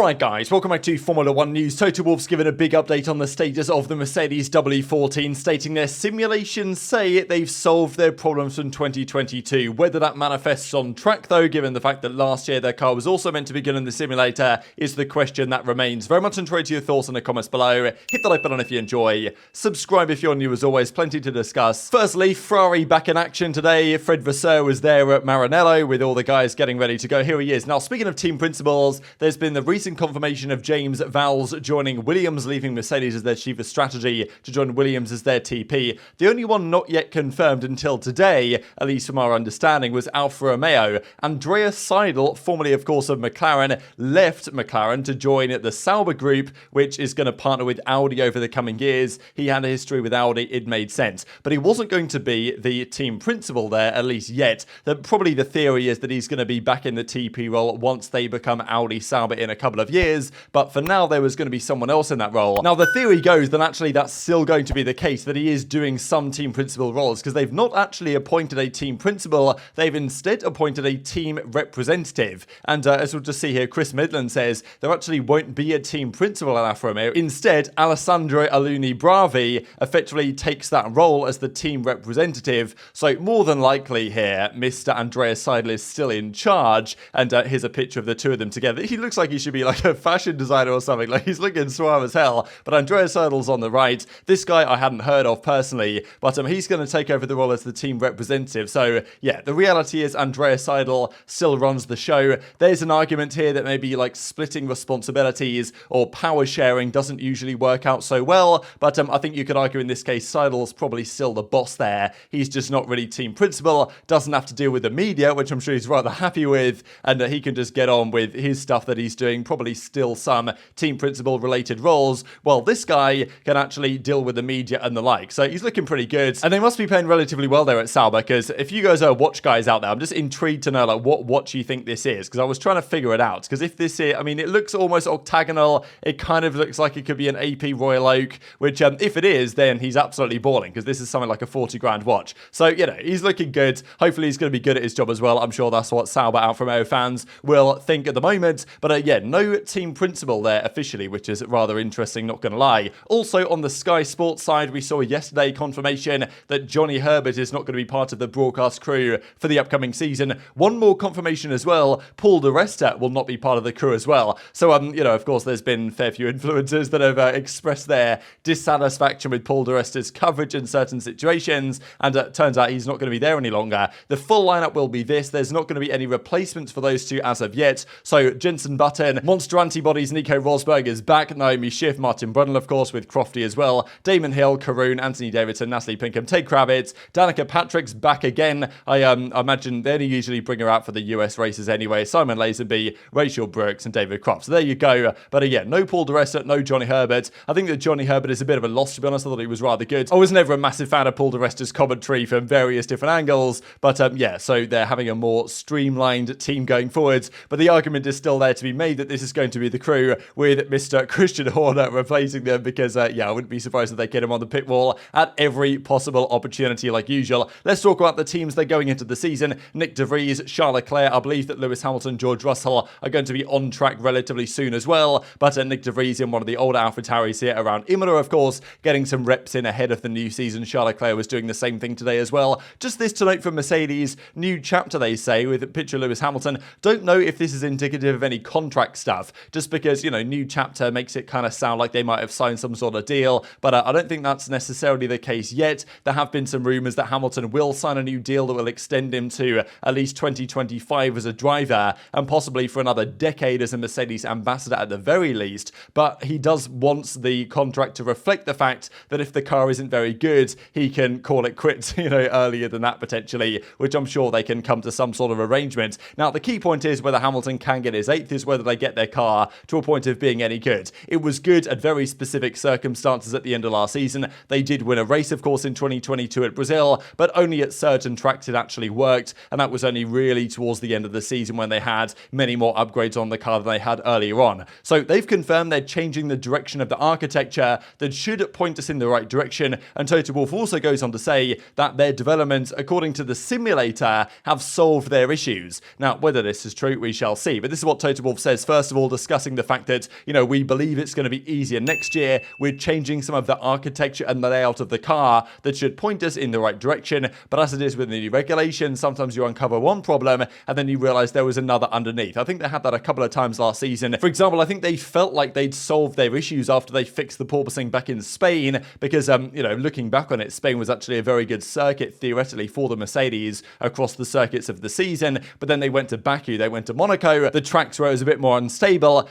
Alright guys, welcome back to Formula 1 News. Toto Wolff's given a big update on the status of the Mercedes W14, stating their simulations say they've solved their problems from 2022. Whether that manifests on track though, given the fact that last year their car was also meant to be good in the simulator, is the question that remains. Very much enjoy your thoughts in the comments below. Hit the like button if you enjoy. Subscribe if you're new, as always, plenty to discuss. Firstly, Ferrari back in action today. Fred Vasseur was there at Maranello with all the guys getting ready to go. Here he is. Now, speaking of team principals, there's been the recent confirmation of James Vowles joining Williams, leaving Mercedes as their chief of strategy to join Williams as their TP. The only one not yet confirmed until today, at least from our understanding, was Alfa Romeo. Andreas Seidl, formerly of course of McLaren, left McLaren to join the Sauber group, which is going to partner with Audi over the coming years. He had a history with Audi, it made sense. But he wasn't going to be the team principal there, at least yet. Probably the theory is that he's going to be back in the TP role once they become Audi Sauber in a couple of years, but for now there was going to be someone else in that role. Now the theory goes that actually that's still going to be the case, that he is doing some team principal roles, because they've not actually appointed a team principal, they've instead appointed a team representative. And as we'll just see here, Chris Midland says there actually won't be a team principal at Alfa Romeo. Instead, Alessandro Aluni Bravi effectively takes that role as the team representative. So more than likely here, Mr. Andreas Seidl is still in charge, and here's a picture of the two of them together. He looks like he should be like a fashion designer or something. Like, he's looking suave as hell. But Andreas Seidl's on the right. This guy I hadn't heard of personally, but he's going to take over the role as the team representative. So yeah, the reality is Andreas Seidl still runs the show. There's an argument here that maybe like splitting responsibilities or power sharing doesn't usually work out so well, but I think you could argue in this case Seidl's probably still the boss there. He's just not really team principal, doesn't have to deal with the media, which I'm sure he's rather happy with, and he can just get on with his stuff that he's doing, probably still some team principal related roles, while this guy can actually deal with the media and the like. So he's looking pretty good, and they must be playing relatively well there at Sauber, because if you guys are watch guys out there, I'm just intrigued to know like what watch you think this is, because I was trying to figure it out, because if this is, I mean, it looks almost octagonal, it kind of looks like it could be an AP Royal Oak, which if it is, then he's absolutely balling, because this is something like a 40 grand watch. So, you know, he's looking good. Hopefully he's going to be good at his job as well. I'm sure that's what Sauber Alfa Romeo fans will think at the moment, but yeah, no team principal there officially, which is rather interesting, not going to lie. Also on the Sky Sports side, we saw yesterday confirmation that Johnny Herbert is not going to be part of the broadcast crew for the upcoming season. One more confirmation as well, Paul di Resta will not be part of the crew as well. So, you know, of course, there's been a fair few influencers that have expressed their dissatisfaction with Paul di Resta's coverage in certain situations, and it turns out he's not going to be there any longer. The full lineup will be this. There's not going to be any replacements for those two as of yet. So Jenson Button, Monster Antibodies, Nico Rosberg is back, Naomi Schiff, Martin Brundle, of course, with Crofty as well, Damon Hill, Karoon, Anthony Davidson, Natalie Pinkham, Tate Kravitz, Danica Patrick's back again. I imagine they only usually bring her out for the US races anyway. Simon Lazenby, Rachel Brooks, and David Croft. So there you go. But again, no Paul di Resta, no Johnny Herbert. I think that Johnny Herbert is a bit of a loss, to be honest. I thought he was rather good. I was never a massive fan of Paul di Resta's commentary from various different angles, but yeah, so they're having a more streamlined team going forwards. But the argument is still there to be made that this is going to be the crew with Mr. Christian Horner replacing them, because yeah, I wouldn't be surprised if they get him on the pit wall at every possible opportunity like usual. Let's talk about the teams they're going into the season. Nick de Vries, Charles Leclerc, I believe that Lewis Hamilton, George Russell are going to be on track relatively soon as well, but Nick de Vries in one of the older AlphaTauris here around Imola, of course, getting some reps in ahead of the new season. Charles Leclerc was doing the same thing today as well. Just this to note from Mercedes, new chapter they say with a picture of Lewis Hamilton. Don't know if this is indicative of any contract stuff, just because, you know, new chapter makes it kind of sound like they might have signed some sort of deal, but I don't think that's necessarily the case yet. There have been some rumours that Hamilton will sign a new deal that will extend him to at least 2025 as a driver, and possibly for another decade as a Mercedes ambassador at the very least, but he does want the contract to reflect the fact that if the car isn't very good, he can call it quits, you know, earlier than that potentially, which I'm sure they can come to some sort of arrangement. Now, the key point is whether Hamilton can get his 8th, is whether they get their car to a point of being any good. It was good at very specific circumstances at the end of last season. They did win a race, of course, in 2022 at Brazil, but only at certain tracks it actually worked, and that was only really towards the end of the season when they had many more upgrades on the car than they had earlier on. So they've confirmed they're changing the direction of the architecture that should point us in the right direction, and Toto Wolff also goes on to say that their developments, according to the simulator, have solved their issues. Now, whether this is true, we shall see, but this is what Toto Wolff says first First of all, discussing the fact that, we believe it's going to be easier next year. We're changing some of the architecture and the layout of the car that should point us in the right direction. But as it is with the new regulations, sometimes you uncover one problem and then you realize there was another underneath. I think they had that a couple of times last season. For example, I think they felt like they'd solved their issues after they fixed the porpoising back in Spain because, looking back on it, Spain was actually a very good circuit theoretically for the Mercedes across the circuits of the season. But then they went to Baku, they went to Monaco, the tracks where it was a bit more unstable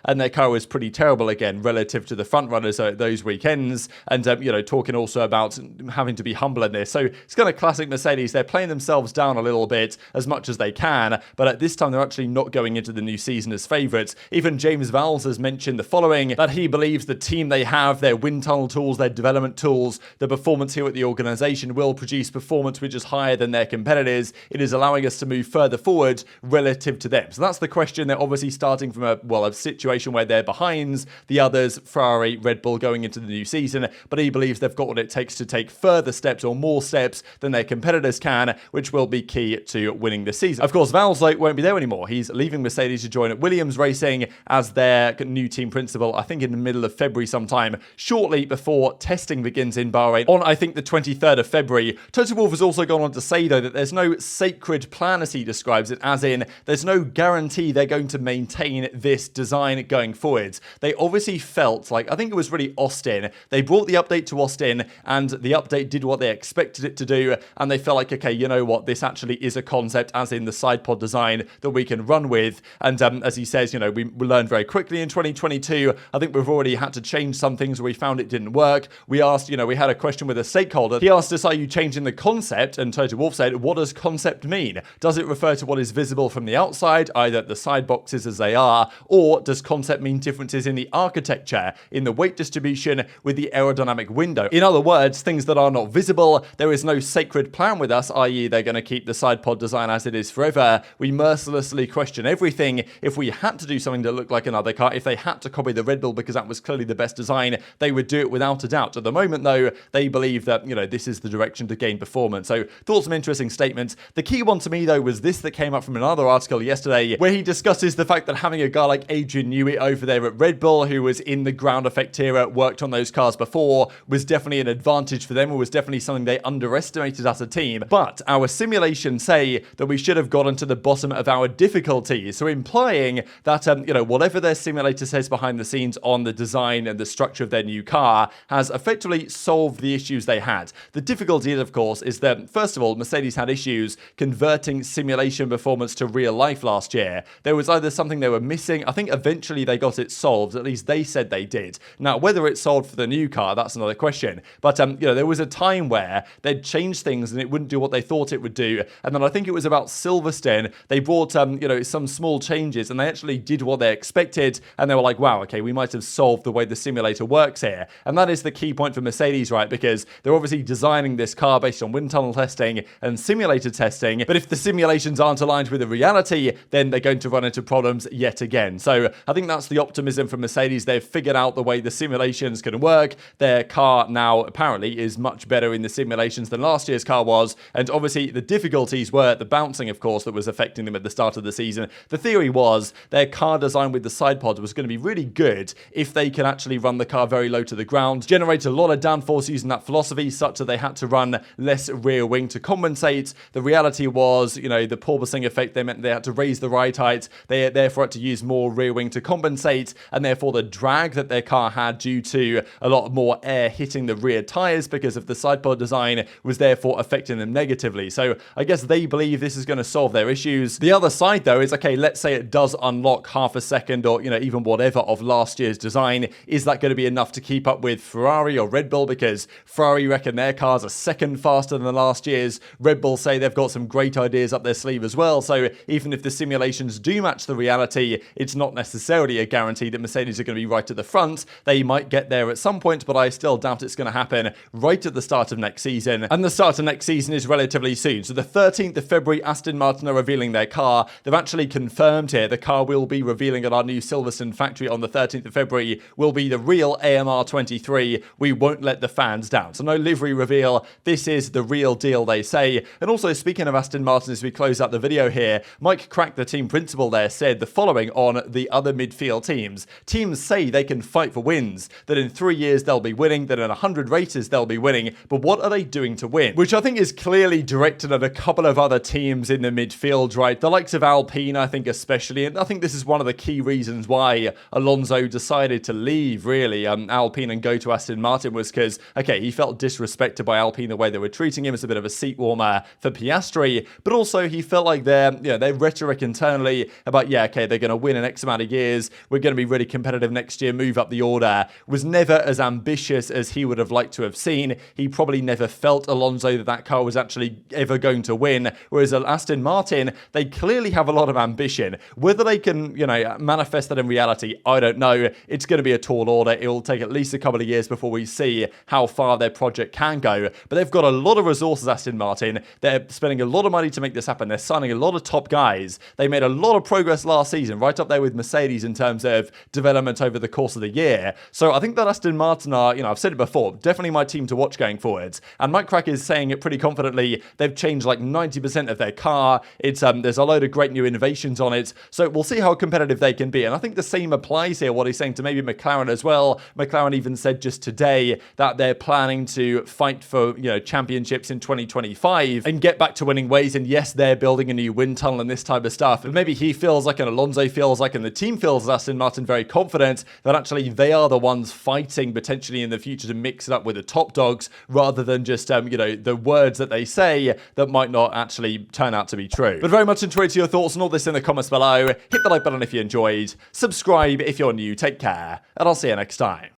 and their car was pretty terrible again relative to the front runners at those weekends. And, talking also about having to be humble in this. So it's kind of classic Mercedes. They're playing themselves down a little bit as much as they can, but at this time they're actually not going into the new season as favourites. Even James Vowles has mentioned the following, that he believes the team they have, their wind tunnel tools, their development tools, the performance here at the organisation will produce performance which is higher than their competitors. It is allowing us to move further forward relative to them. So that's the question. They're obviously starting from a situation where they're behind the others, Ferrari, Red Bull, going into the new season, but he believes they've got what it takes to take further steps or more steps than their competitors can, which will be key to winning this season. Of course, Vowles won't be there anymore. He's leaving Mercedes to join at Williams Racing as their new team principal, I think in the middle of February sometime, shortly before testing begins in Bahrain on, I think, the 23rd of February. Toto Wolff has also gone on to say, though, that there's no sacred plan, as he describes it, as in there's no guarantee they're going to maintain this design going forwards. They obviously felt like, I think it was really Austin, they brought the update to Austin and the update did what they expected it to do, and they felt like, okay, you know what, this actually is a concept, as in the side pod design, that we can run with. And as he says, we learned very quickly in 2022. I think we've already had to change some things where we found it didn't work. We asked, we had a question with a stakeholder. He asked us, are you changing the concept? And Toto Wolff said, what does concept mean? Does it refer to what is visible from the outside, either the side boxes as they are, or does concept mean differences in the architecture, in the weight distribution, with the aerodynamic window? In other words, things that are not visible. There is no sacred plan with us, i.e. they're going to keep the side pod design as it is forever. We mercilessly question everything. If we had to do something that looked like another car, if they had to copy the Red Bull because that was clearly the best design, they would do it without a doubt. At the moment, though, they believe that, this is the direction to gain performance. So thought some interesting statements. The key one to me, though, was this that came up from another article yesterday, where he discusses the fact that having a guy like Adrian Newey over there at Red Bull, who was in the ground effect era, worked on those cars before, was definitely an advantage for them. It was definitely something they underestimated as a team. But our simulations say that we should have gotten to the bottom of our difficulties. So implying that, whatever their simulator says behind the scenes on the design and the structure of their new car has effectively solved the issues they had. The difficulty, of course, is that, first of all, Mercedes had issues converting simulation performance to real life last year. There was either something they were missing. I think eventually they got it solved. At least they said they did. Now, whether it's solved for the new car, that's another question. But, there was a time where they'd change things and it wouldn't do what they thought it would do. And then I think it was about Silverstone. They brought, some small changes and they actually did what they expected. And they were like, wow, okay, we might have solved the way the simulator works here. And that is the key point for Mercedes, right? Because they're obviously designing this car based on wind tunnel testing and simulator testing. But if the simulations aren't aligned with the reality, then they're going to run into problems yet again. So I think that's the optimism from Mercedes. They've figured out the way the simulations can work. Their car now apparently is much better in the simulations than last year's car was. And obviously the difficulties were the bouncing, of course, that was affecting them at the start of the season. The theory was their car design with the side pod was going to be really good if they can actually run the car very low to the ground, generate a lot of downforce using that philosophy, such that they had to run less rear wing to compensate. The reality was, the porpoising effect, they meant they had to raise the ride height. They therefore had to use more rear wing to compensate, and therefore the drag that their car had due to a lot more air hitting the rear tyres because of the side pod design was therefore affecting them negatively. So I guess they believe this is going to solve their issues. The other side, though, is, okay, let's say it does unlock half a second or, even whatever of last year's design. Is that going to be enough to keep up with Ferrari or Red Bull? Because Ferrari reckon their cars are second faster than last year's. Red Bull say they've got some great ideas up their sleeve as well. So even if the simulations do match the reality, it's not necessarily a guarantee that Mercedes are going to be right at the front. They might get there at some point, but I still doubt it's going to happen right at the start of next season. And the start of next season is relatively soon. So the 13th of February, Aston Martin are revealing their car. They've actually confirmed here the car will be revealing at our new Silverstone factory on the 13th of February will be the real AMR 23. We won't let the fans down. So no livery reveal. This is the real deal, they say. And also, speaking of Aston Martin, as we close out the video here, Mike Crack, the team principal there, said the following on the other midfield teams. Teams say they can fight for wins, that in 3 years they'll be winning, that in 100 races they'll be winning, but what are they doing to win? Which I think is clearly directed at a couple of other teams in the midfield, right? The likes of Alpine, I think especially, and I think this is one of the key reasons why Alonso decided to leave, really, Alpine and go to Aston Martin, was because, okay, he felt disrespected by Alpine the way they were treating him as a bit of a seat warmer for Piastri, but also he felt like their rhetoric internally about, yeah, okay, they're going to win in X amount of years, we're going to be really competitive next year, move up the order, was never as ambitious as he would have liked to have seen. He probably never felt, Alonso, that car was actually ever going to win, whereas Aston Martin, they clearly have a lot of ambition. Whether they can, manifest that in reality, I don't know. It's going to be a tall order. It will take at least a couple of years before we see how far their project can go, but they've got a lot of resources, Aston Martin. They're spending a lot of money to make this happen. They're signing a lot of top guys. They made a lot of progress last season, right up there with Mercedes in terms of development over the course of the year. So I think that Aston Martin are, I've said it before, definitely my team to watch going forwards. And Mike Crack is saying it pretty confidently. They've changed like 90% of their car. It's there's a load of great new innovations on it. So we'll see how competitive they can be. And I think the same applies here, what he's saying to maybe McLaren as well. McLaren even said just today that they're planning to fight for, championships in 2025 and get back to winning ways. And yes, they're building a new wind tunnel and this type of stuff. But maybe he feels like, and Alonso feels like, and the team feels, Aston Martin, very confident that actually they are the ones fighting potentially in the future to mix it up with the top dogs, rather than just, the words that they say that might not actually turn out to be true. But very much enjoyed your thoughts on all this in the comments below. Hit the like button if you enjoyed. Subscribe if you're new. Take care, and I'll see you next time.